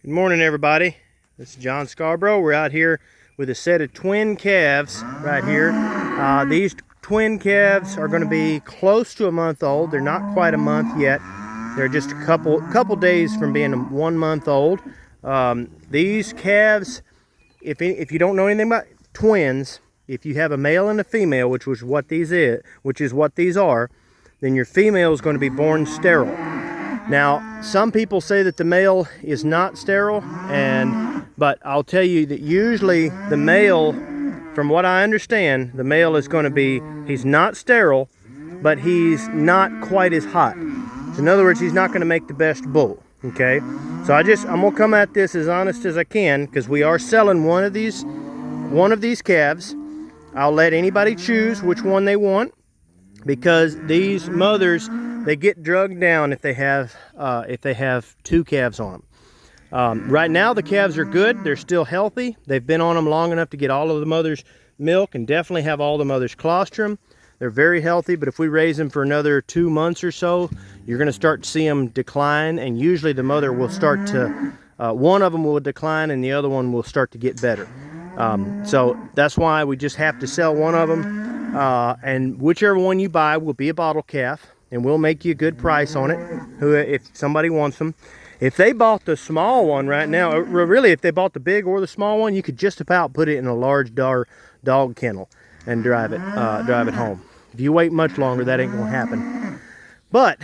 Good morning, everybody. This is John Scarborough. We're out here with a set of twin calves right here. These twin calves are going to be close to a month old. They're not quite a month yet. They're just a couple days from being 1 month old. These calves, if you don't know anything about twins, if you have a male and a female, which is what these are, then your female is going to be born sterile. Now, some people say that the male is not sterile, but I'll tell you that usually the male, from what I understand, the male is going to be, he's not sterile, but he's not quite as hot. So in other words, he's not going to make the best bull, okay? So I'm going to come at this as honest as I can, because we are selling one of these calves. I'll let anybody choose which one they want, because these mothers, they get drugged down if they have two calves on them. Right now the calves are good. They're still healthy. They've been on them long enough to get all of the mother's milk and definitely have all the mother's colostrum. They're very healthy, but if we raise them for another 2 months or so, you're going to start to see them decline, and usually the mother will start to, one of them will decline and the other one will start to get better. So that's why we just have to sell one of them, and whichever one you buy will be a bottle calf. And we'll make you a good price on it, if somebody wants them. If they bought the small one right now, or really if they bought the big or the small one, you could just about put it in a large dog kennel and drive it home. If you wait much longer, that ain't gonna happen. But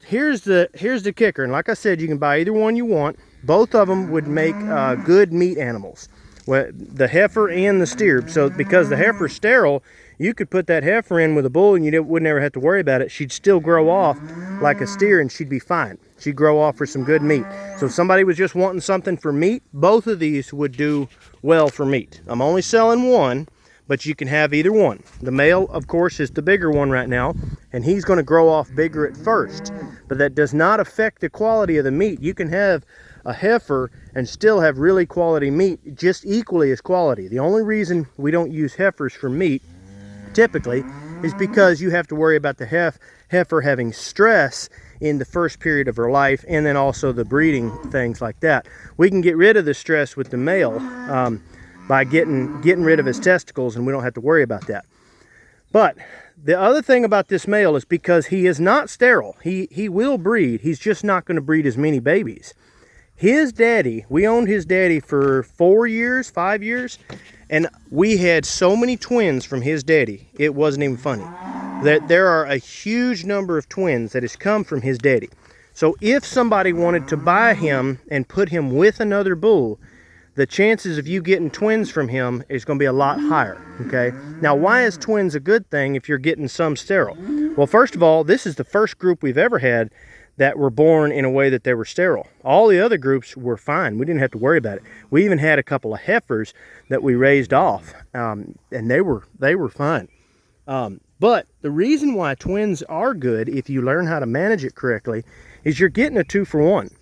here's the kicker, and like I said, you can buy either one you want. Both of them would make good meat animals, the heifer and the steer. So because the heifer's sterile, you could put that heifer in with a bull and you would never have to worry about it. She'd still grow off like a steer and she'd be fine. She'd grow off for some good meat. So if somebody was just wanting something for meat, both of these would do well for meat. I'm only selling one, but you can have either one. The male, of course, is the bigger one right now, and he's going to grow off bigger at first. But that does not affect the quality of the meat. You can have a heifer and still have really quality meat, just equally as quality. The only reason we don't use heifers for meat typically is because you have to worry about the heifer having stress in the first period of her life, and then also the breeding, things like that. We can get rid of the stress with the male by getting rid of his testicles, and we don't have to worry about that. But the other thing about this male is because he is not sterile, he will breed. He's just not going to breed as many babies. His daddy, we owned his daddy for 5 years, and we had so many twins from his daddy, it wasn't even funny. There are a huge number of twins that has come from his daddy. So if somebody wanted to buy him and put him with another bull, the chances of you getting twins from him is going to be a lot higher, okay? Now, why is twins a good thing if you're getting some sterile? Well, first of all, this is the first group we've ever had that were born in a way that they were sterile. All the other groups were fine. We didn't have to worry about it. We even had a couple of heifers that we raised off, and they were fine. But the reason why twins are good, if you learn how to manage it correctly, is you're getting a 2-for-1.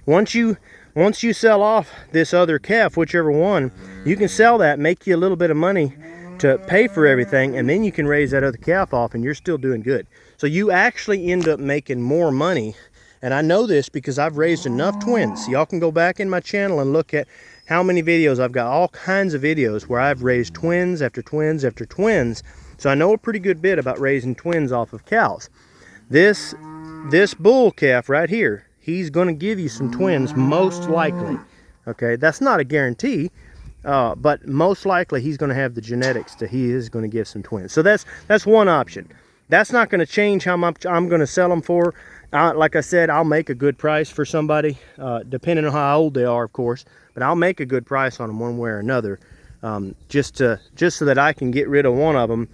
Once you sell off this other calf, whichever one, you can sell that, make you a little bit of money to pay for everything, and then you can raise that other calf off and you're still doing good. So you actually end up making more money, and I know this because I've raised enough twins. Y'all can go back in my channel and look at how many videos. I've got all kinds of videos where I've raised twins after twins after twins, so I know a pretty good bit about raising twins off of cows. This bull calf right here, he's going to give you some twins most likely. Okay, that's not a guarantee, but most likely he's going to have the genetics that he is going to give some twins. So that's one option. That's not going to change how much I'm going to sell them for. Like I said, I'll make a good price for somebody, depending on how old they are, of course. But I'll make a good price on them one way or another, just so that I can get rid of one of them,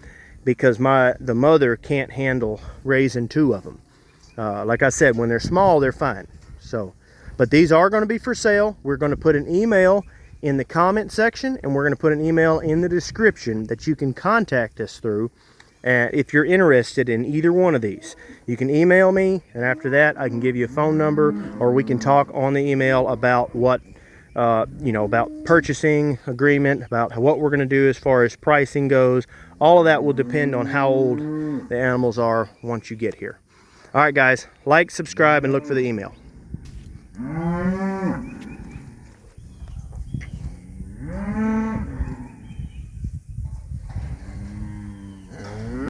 because the mother can't handle raising 2 of them. Like I said, when they're small, they're fine. So, but these are going to be for sale. We're going to put an email in the comment section, and we're going to put an email in the description that you can contact us through. If you're interested in either one of these, you can email me, and after that I can give you a phone number, or we can talk on the email about what, about purchasing agreement, about what we're going to do as far as pricing goes. All of that will depend on how old the animals are once you get here. All right, guys, like, subscribe, and look for the email.